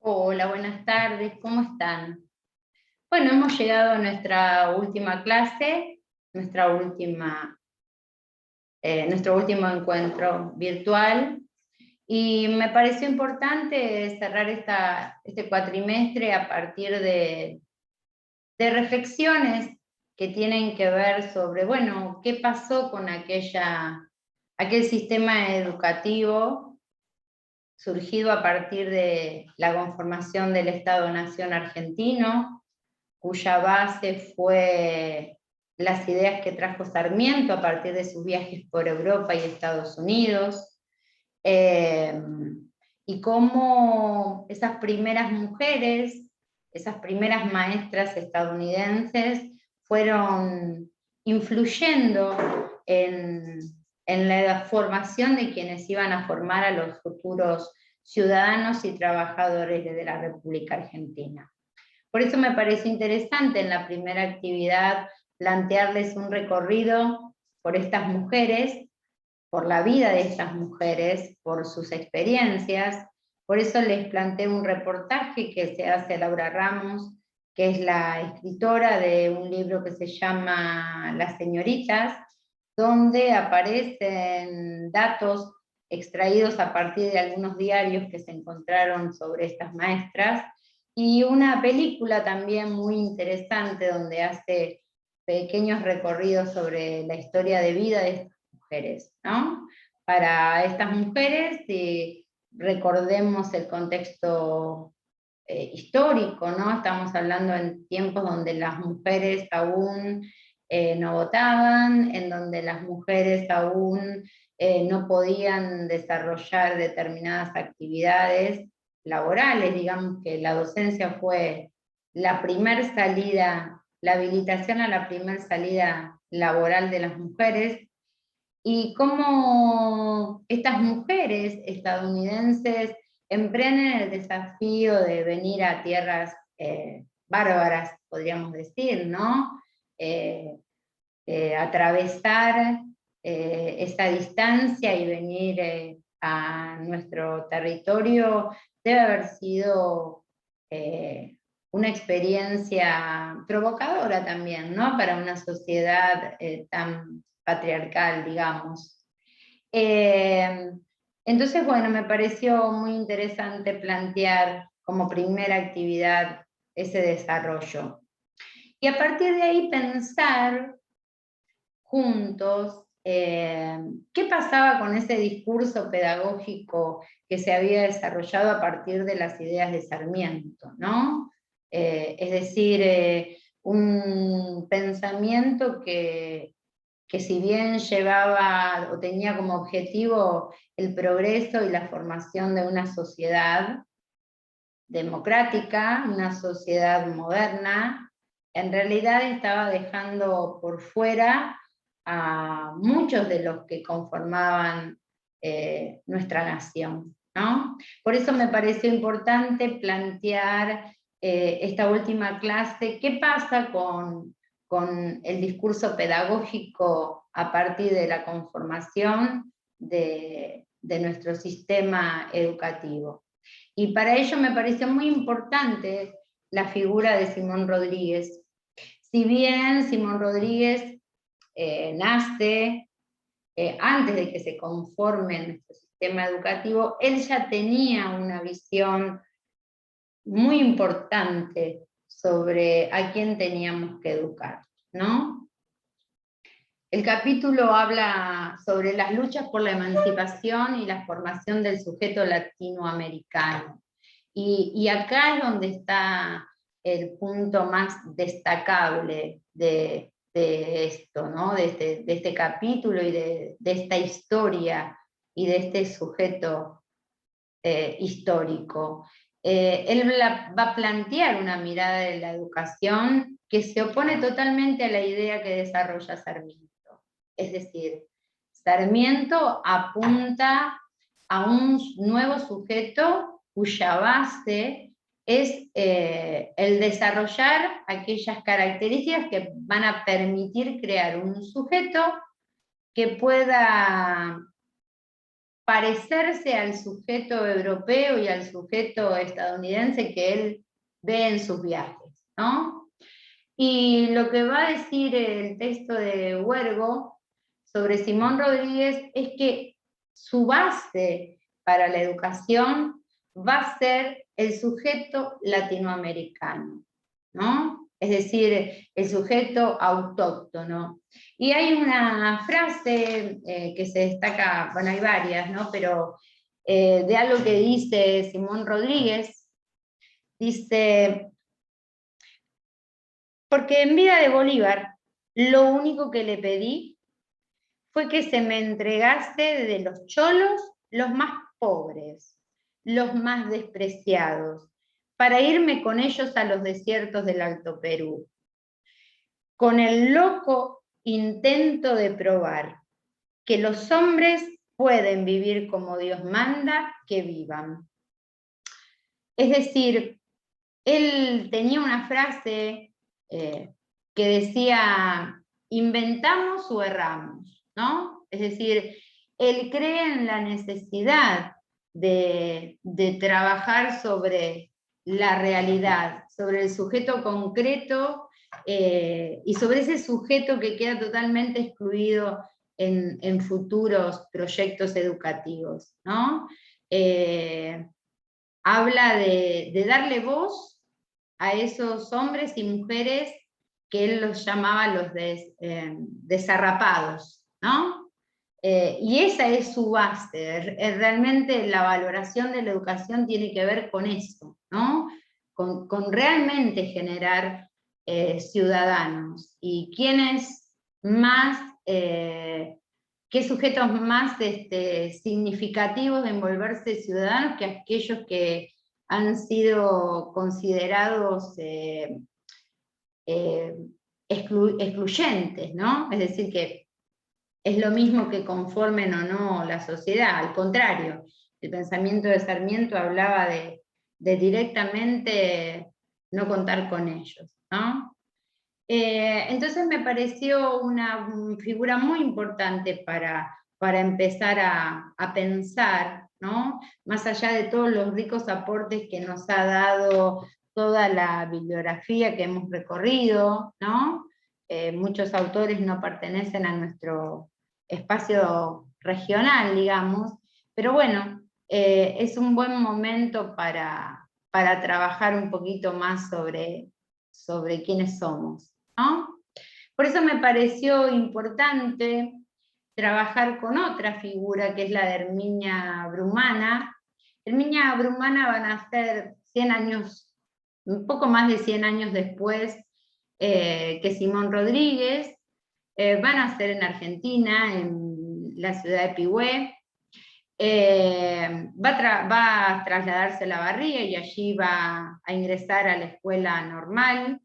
Hola, buenas tardes, ¿cómo están? Bueno, hemos llegado a nuestra última clase, nuestro último encuentro virtual, y me pareció importante cerrar este cuatrimestre a partir de reflexiones que tienen que ver sobre, bueno, qué pasó con aquel sistema educativo surgido a partir de la conformación del Estado-Nación argentino, cuya base fue las ideas que trajo Sarmiento a partir de sus viajes por Europa y Estados Unidos, eh, y cómo esas primeras mujeres, esas primeras maestras estadounidenses fueron influyendo en, en la formación de quienes iban a formar a los futuros ciudadanos y trabajadores de la República Argentina. Por eso me parece interesante en la primera actividad plantearles un recorrido por estas mujeres, por la vida de estas mujeres, por sus experiencias. Por eso les planteé un reportaje que se hace Laura Ramos, que es la escritora de un libro que se llama Las señoritas, donde aparecen datos extraídos a partir de algunos diarios que se encontraron sobre estas maestras, y una película también muy interesante donde hace pequeños recorridos sobre la historia de vida de estas mujeres, ¿no? Para estas mujeres, recordemos el contexto histórico, ¿no? Estamos hablando en tiempos donde las mujeres aún no votaban, en donde las mujeres aún no podían desarrollar determinadas actividades laborales. Digamos que la docencia fue la primer salida, la habilitación a la primer salida laboral de las mujeres, y cómo estas mujeres estadounidenses emprenden el desafío de venir a tierras bárbaras, podríamos decir, ¿no? Eh, Atravesar esta distancia y venir a nuestro territorio debe haber sido eh, una experiencia provocadora también, ¿no? Para una sociedad tan patriarcal, digamos. Eh, entonces, bueno, me pareció muy interesante plantear como primera actividad ese desarrollo. Y a partir de ahí pensar juntos qué pasaba con ese discurso pedagógico que se había desarrollado a partir de las ideas de Sarmiento, ¿no? Es decir, un pensamiento que si bien llevaba o tenía como objetivo el progreso y la formación de una sociedad democrática, una sociedad moderna, en realidad estaba dejando por fuera a muchos de los que conformaban nuestra nación, ¿no? Por eso me pareció importante plantear esta última clase, qué pasa con el discurso pedagógico a partir de la conformación de nuestro sistema educativo. Y para ello me pareció muy importante la figura de Simón Rodríguez. Si bien Simón Rodríguez nace antes de que se conforme nuestro sistema educativo, él ya tenía una visión muy importante sobre a quién teníamos que educar, ¿no? El capítulo habla sobre las luchas por la emancipación y la formación del sujeto latinoamericano. Y acá es donde está el punto más destacable de esto, ¿no? De este capítulo y de esta historia y de este sujeto histórico. Él va a plantear una mirada de la educación que se opone totalmente a la idea que desarrolla Sarmiento. Es decir, Sarmiento apunta a un nuevo sujeto cuya base es el desarrollar aquellas características que van a permitir crear un sujeto que pueda parecerse al sujeto europeo y al sujeto estadounidense que él ve en sus viajes, ¿no? Y lo que va a decir el texto de Huergo sobre Simón Rodríguez es que su base para la educación va a ser el sujeto latinoamericano, ¿no? Es decir, el sujeto autóctono. Y hay una frase que se destaca, bueno, hay varias, ¿no? Pero de algo que dice Simón Rodríguez, dice: porque en vida de Bolívar, lo único que le pedí fue que se me entregase de los cholos los más pobres, los más despreciados, para irme con ellos a los desiertos del Alto Perú, con el loco intento de probar que los hombres pueden vivir como Dios manda que vivan. Es decir, él tenía una frase que decía: inventamos o erramos, ¿no? Es decir, él cree en la necesidad de trabajar sobre la realidad, sobre el sujeto concreto y sobre ese sujeto que queda totalmente excluido en futuros proyectos educativos, ¿no? Habla de darle voz a esos hombres y mujeres que él los llamaba los desarrapados, ¿no? Y esa es su base. Realmente la valoración de la educación tiene que ver con eso, ¿no? Con realmente generar ciudadanos. ¿Y quiénes más, qué sujetos más significativos de envolverse ciudadanos que aquellos que han sido considerados excluyentes, ¿no? Es decir, que es lo mismo que conformen o no la sociedad, al contrario, el pensamiento de Sarmiento hablaba de directamente no contar con ellos, ¿no? Entonces me pareció una figura muy importante para empezar a pensar, ¿no? Más allá de todos los ricos aportes que nos ha dado toda la bibliografía que hemos recorrido, ¿no? Muchos autores no pertenecen a nuestro espacio regional, digamos, pero bueno, es un buen momento para trabajar un poquito más sobre quiénes somos, ¿no? Por eso me pareció importante trabajar con otra figura, que es la de Herminia Brumana. Herminia Brumana van a ser 100 años, un poco más de 100 años después que Simón Rodríguez. Van a ser en Argentina, en la ciudad de Pihue. Va a trasladarse a La Barría y allí va a ingresar a la escuela normal.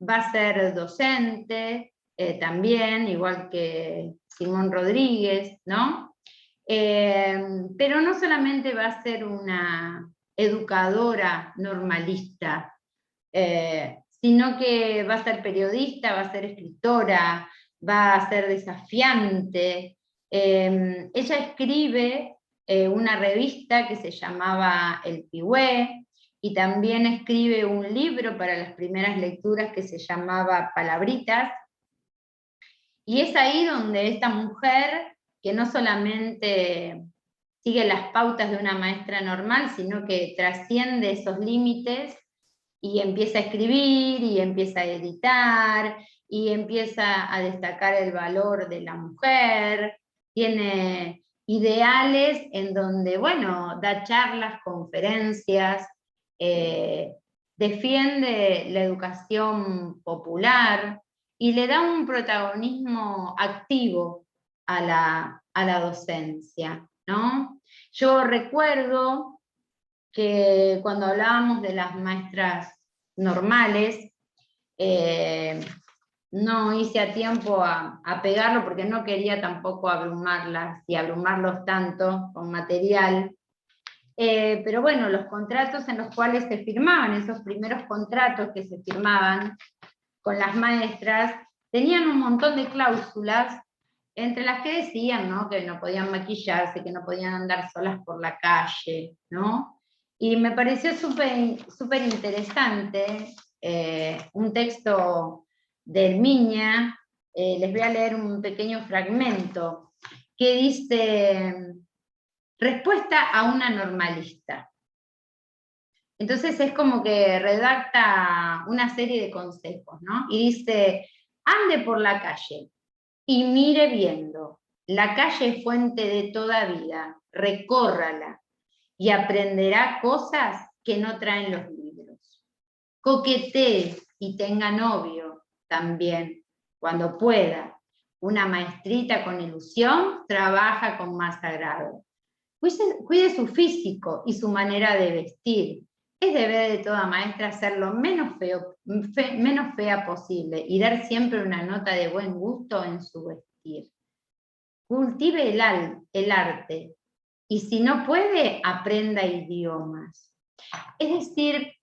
Va a ser docente también, igual que Simón Rodríguez, ¿no? Pero no solamente va a ser una educadora normalista, sino que va a ser periodista, va a ser escritora, va a ser desafiante. Ella escribe una revista que se llamaba El Pihue, y también escribe un libro para las primeras lecturas que se llamaba Palabritas, y es ahí donde esta mujer, que no solamente sigue las pautas de una maestra normal, sino que trasciende esos límites y empieza a escribir, y empieza a editar, y empieza a destacar el valor de la mujer, tiene ideales en donde, bueno, da charlas, conferencias, defiende la educación popular, y le da un protagonismo activo a la docencia, ¿no? Yo recuerdo que cuando hablábamos de las maestras normales, no hice a tiempo a pegarlo porque no quería tampoco abrumarlas y abrumarlos tanto con material. Pero bueno, los contratos en los cuales se firmaban, esos primeros contratos que se firmaban con las maestras, tenían un montón de cláusulas entre las que decían, ¿no?, que no podían maquillarse, que no podían andar solas por la calle, ¿no? Y me pareció súper interesante un texto de Herminia, les voy a leer un pequeño fragmento, que dice: respuesta a una normalista. Entonces es como que redacta una serie de consejos, ¿no? Y dice: ande por la calle y mire viendo. La calle es fuente de toda vida, recórrala y aprenderá cosas que no traen los libros. Coquetee y tenga novio también, cuando pueda. Una maestrita con ilusión trabaja con más agrado. Cuide su físico y su manera de vestir. Es deber de toda maestra ser lo menos fea posible y dar siempre una nota de buen gusto en su vestir. Cultive el arte y si no puede, aprenda idiomas. Es decir,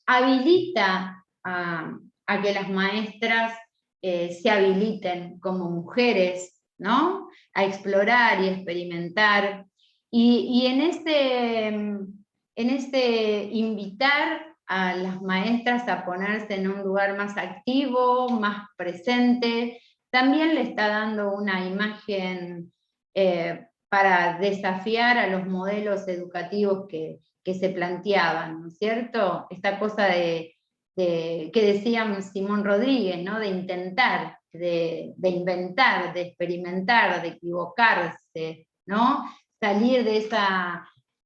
habilita a que las maestras se habiliten como mujeres, ¿no?, a explorar y experimentar. Y en este invitar a las maestras a ponerse en un lugar más activo, más presente, también le está dando una imagen para desafiar a los modelos educativos que se planteaban, ¿no es cierto? Esta cosa que decía Simón Rodríguez, ¿no?, de intentar, de inventar, de experimentar, de equivocarse, ¿no? Salir de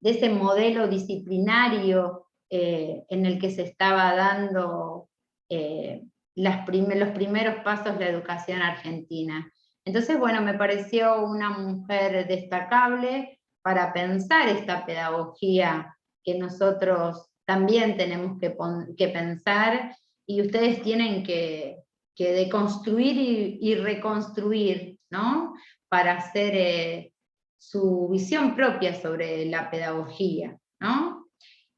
ese modelo disciplinario en el que se estaba dando los primeros pasos de la educación argentina. Entonces, bueno, me pareció una mujer destacable para pensar esta pedagogía que nosotros también tenemos que pensar, y ustedes tienen que deconstruir y reconstruir, ¿no?, para hacer su visión propia sobre la pedagogía, ¿no?,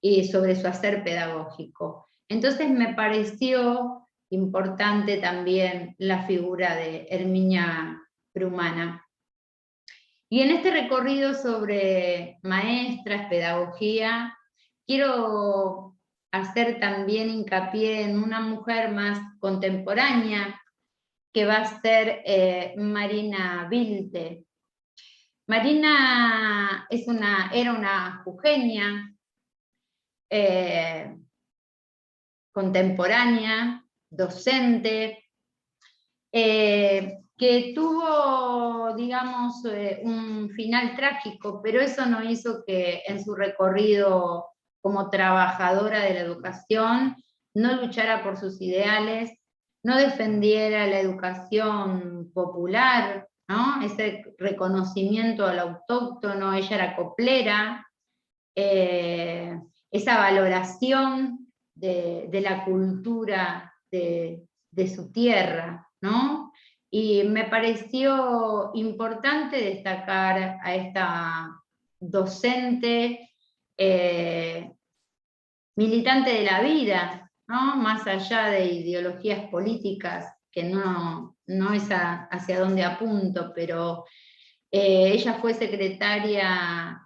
y sobre su hacer pedagógico. Entonces me pareció importante también la figura de Herminia Brumana. Y en este recorrido sobre maestras, pedagogía, quiero hacer también hincapié en una mujer más contemporánea, que va a ser Marina Vilte. Marina era una jujeña contemporánea, docente, que tuvo, digamos, un final trágico, pero eso no hizo que en su recorrido como trabajadora de la educación no luchara por sus ideales, no defendiera la educación popular, ¿no?, ese reconocimiento al autóctono. Ella era coplera, esa valoración de la cultura de su tierra, ¿no? Y me pareció importante destacar a esta docente, militante de la vida, ¿no?, más allá de ideologías políticas, que no es hacia dónde apunto, pero ella fue secretaria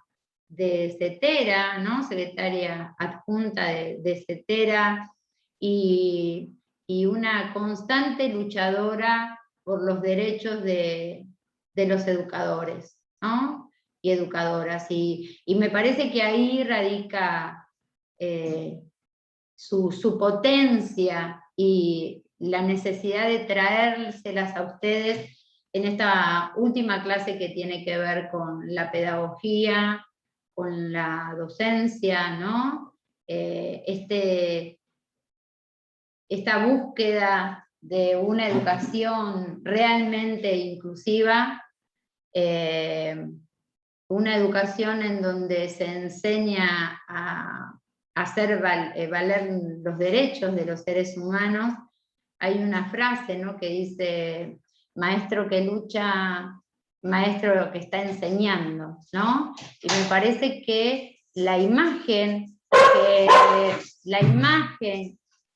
de CETERA, ¿no?, secretaria adjunta de CETERA, y una constante luchadora por los derechos de los educadores, ¿no?, y educadoras. Y me parece que ahí radica su potencia y la necesidad de traérselas a ustedes en esta última clase que tiene que ver con la pedagogía, con la docencia, ¿no? Esta búsqueda de una educación realmente inclusiva, una educación en donde se enseña a hacer valer los derechos de los seres humanos. Hay una frase, ¿no?, que dice: maestro que lucha, maestro que está enseñando, ¿no? Y me parece que la imagen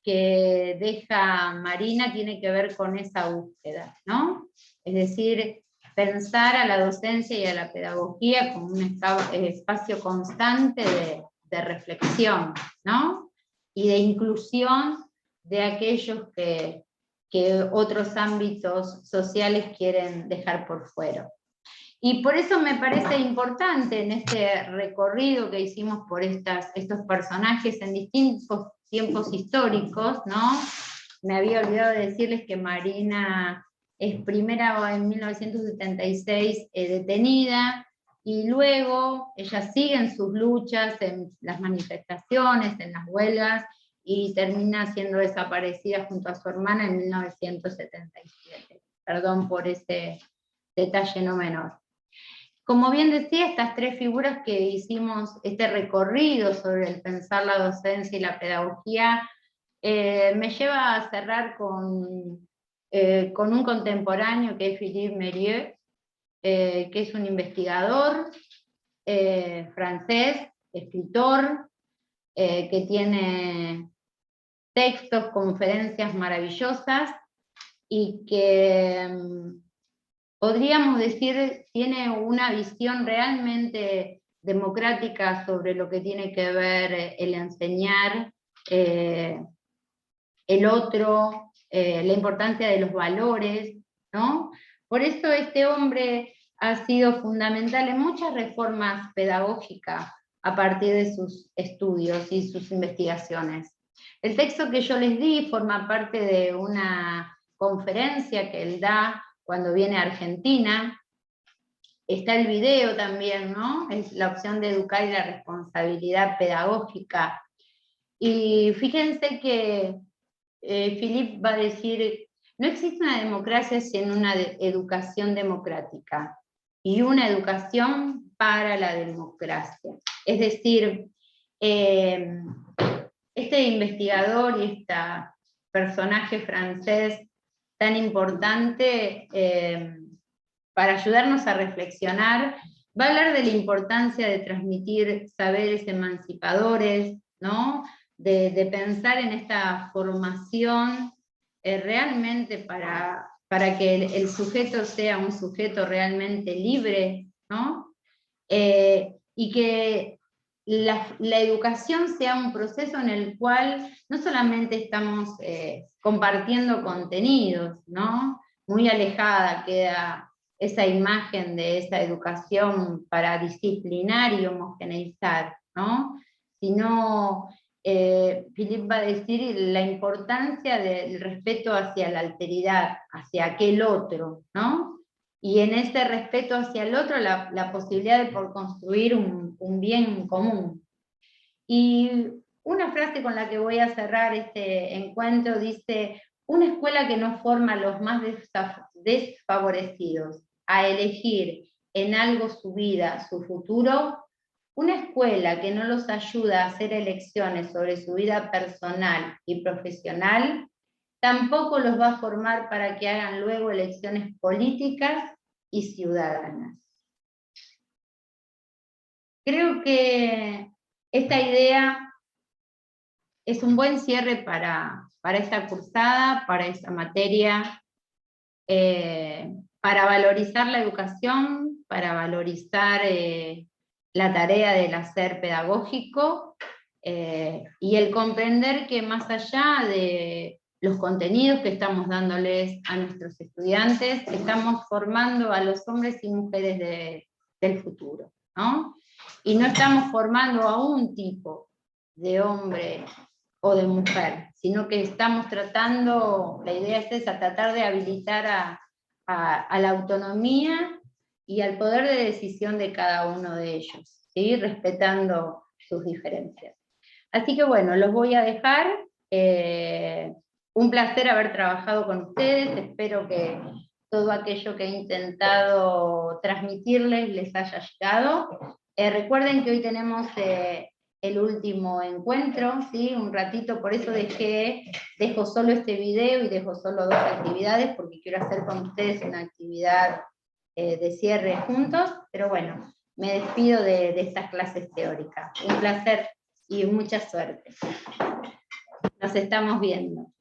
que deja Marina tiene que ver con esa búsqueda, ¿no? Es decir, pensar a la docencia y a la pedagogía como un espacio constante de reflexión, ¿no? Y de inclusión de aquellos que otros ámbitos sociales quieren dejar por fuera. Y por eso me parece importante en este recorrido que hicimos por estos personajes en distintos tiempos históricos, ¿no? Me había olvidado de decirles que Marina es primera en 1976 detenida, y luego ella sigue en sus luchas, en las manifestaciones, en las huelgas, y termina siendo desaparecida junto a su hermana en 1977. Perdón por ese detalle no menor. Como bien decía, estas tres figuras que hicimos este recorrido sobre el pensar la docencia y la pedagogía, me lleva a cerrar con un contemporáneo que es Philippe Mérieux, que es un investigador francés, escritor, que tiene textos, conferencias maravillosas, y que podríamos decir tiene una visión realmente democrática sobre lo que tiene que ver el enseñar, el otro, la importancia de los valores, ¿no? Por eso este hombre ha sido fundamental en muchas reformas pedagógicas a partir de sus estudios y sus investigaciones. El texto que yo les di forma parte de una conferencia que él da cuando viene a Argentina. Está el video también, ¿no? Es la opción de educar y la responsabilidad pedagógica. Y fíjense que Philippe va a decir, no existe una democracia sin una educación democrática, y una educación para la democracia. Es decir, este investigador y este personaje francés tan importante para ayudarnos a reflexionar, va a hablar de la importancia de transmitir saberes emancipadores, ¿no? De pensar en esta formación realmente para que el sujeto sea un sujeto realmente libre, ¿no? Y que la educación sea un proceso en el cual no solamente estamos compartiendo contenidos, ¿no? Muy alejada queda esa imagen de esa educación para disciplinar y homogeneizar, ¿no? Sino, Philippe va a decir la importancia del respeto hacia la alteridad, hacia aquel otro, ¿no? Y en ese respeto hacia el otro, la posibilidad de por construir un bien común. Y una frase con la que voy a cerrar este encuentro dice: una escuela que no forma a los más desfavorecidos a elegir en algo su vida, su futuro, una escuela que no los ayuda a hacer elecciones sobre su vida personal y profesional, tampoco los va a formar para que hagan luego elecciones políticas y ciudadanas. Creo que esta idea es un buen cierre para esta cursada, para esta materia, para valorizar la educación, para valorizar la tarea del hacer pedagógico, y el comprender que más allá de los contenidos que estamos dándoles a nuestros estudiantes, estamos formando a los hombres y mujeres del futuro, ¿no? Y no estamos formando a un tipo de hombre o de mujer, sino que estamos tratando, la idea es esa, tratar de habilitar a la autonomía y al poder de decisión de cada uno de ellos, ¿sí? Respetando sus diferencias. Así que bueno, los voy a dejar. Un placer haber trabajado con ustedes, espero que todo aquello que he intentado transmitirles les haya llegado. Recuerden que hoy tenemos el último encuentro, ¿sí? Un ratito, por eso dejo solo este video y dejo solo 2 actividades, porque quiero hacer con ustedes una actividad de cierre juntos, pero bueno, me despido de estas clases teóricas. Un placer y mucha suerte. Nos estamos viendo.